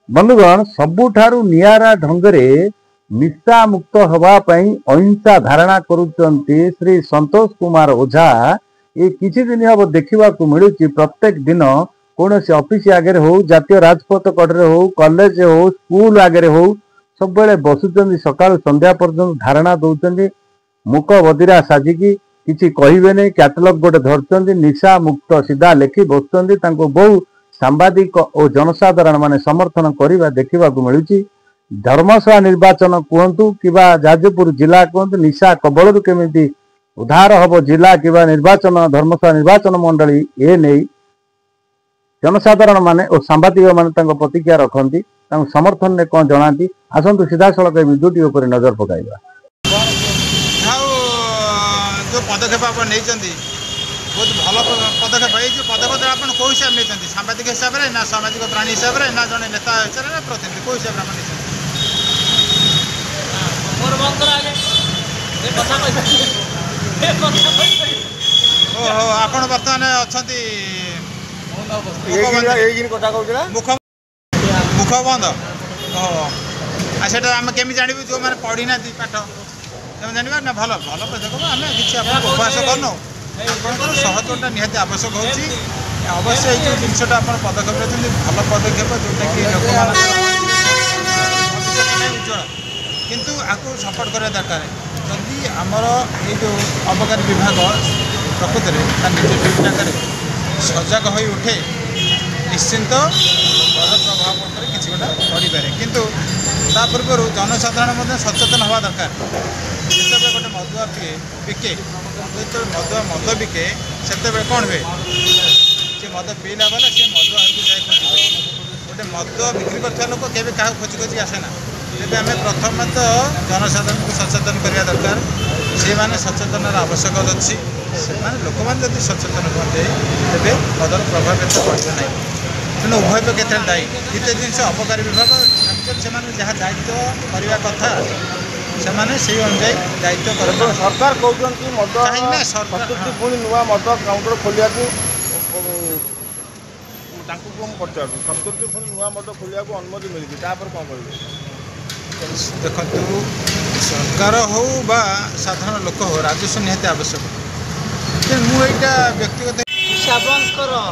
बंधुगण सबुठारु नियारा ढंगरे निशा मुक्त हवापाई अहिंसा धारणा करुचंती श्री संतोष कुमार ओझा। ये किछि दिन हम देखा मिलूँ प्रत्येक दिन कौन से ऑफिस आगे हो जातीय राजपथ कड़े हो कॉलेज हो स्कूल आगे हो सब बेले बसुचंदी सकाळु संध्या पर्यंत धारणा दौरान मुख बदिरा साजिकी किछि कहिबे नै कैटलॉग गोटे धरचंदी निशा मुक्त सीधा लेखि बसुचंदी तांको बहु सांबादिक और जनसाधारण माने समर्थन करने देखा मिलूँ। धर्मशाला निर्वाचन कहतु कि जाजपुर जिला कहतु निशा कबल केमी उद्धार हम जिला कि निर्वाचन धर्मशाला निर्वाचन मंडली ए नहीं जनसाधारण माने और सांबादिक माने प्रतिक्रिया रखती समर्थन ने कौन जनाती आसतु सीधा सड़क भिडियोटी उपर नजर पकाइबा। जो पदक्षेप आप बहुत भल पदक्षेप ये पदक्षेप आप कौ हिसाब से नहीं सांबादिक हिसाब से ना सामाजिक प्राणी हिसाब से ना जड़े नेता हिसाब से प्रतिनिधि कौ हिसाब से ओहो आप बर्तमान अच्छा मुख बंद ओहो से आम केमी जानू जो मैंने पढ़ी ना पाठ जानवा ना भल भल पदक्षेप आम किसी उपहास करनु आपंकर सहयोगटा निहाती आवश्यक होची अवश्य ये जिनसा आप पदक्षेप लेते भल पदक्षेप जोटा कि लोक उज्जवल किंतु आपको सपोर्ट करा दरकार जदि आमर ये जो अबकारी विभाग प्रकृत में निज ड्यूटी आगे सजग हो उठे निश्चिंत भल प्रभाव पर किसी गोटा पड़े किंतु ता पूर्व जनसाधारण सचेतन हवा दरकार जिते गोटे मदुआ बिके जो मद बिके से कौन हुए सी मद पीला बेले सी मदुआ जाए खोज गोटे मद बिक्री कर लोक के खोजी खोजी आसेना तेज आम प्रथम तो जनसाधारण को सचेतन करने दरकार से माने सचेतन आवश्यक अच्छी से लोक मैंने जब सचेतन हुए तेज मदर प्रभाव एत पड़े ना तेणु उभय पक्ष के दायी द्वितीय जिन अबकारी विभाग से जहाँ दायित्व करने कथा से अनुजाई दायित्व कर सरकार कहते मद पुणी नुआ मद काउंटर खोलिया सत्तर पुणी नुआ मद खोलिया अनुमति मिली कौन देखु सरकार हो बा साधारण लोक हो राजस्व निहाती आवश्यक मुझा व्यक्तिगत बंद करो।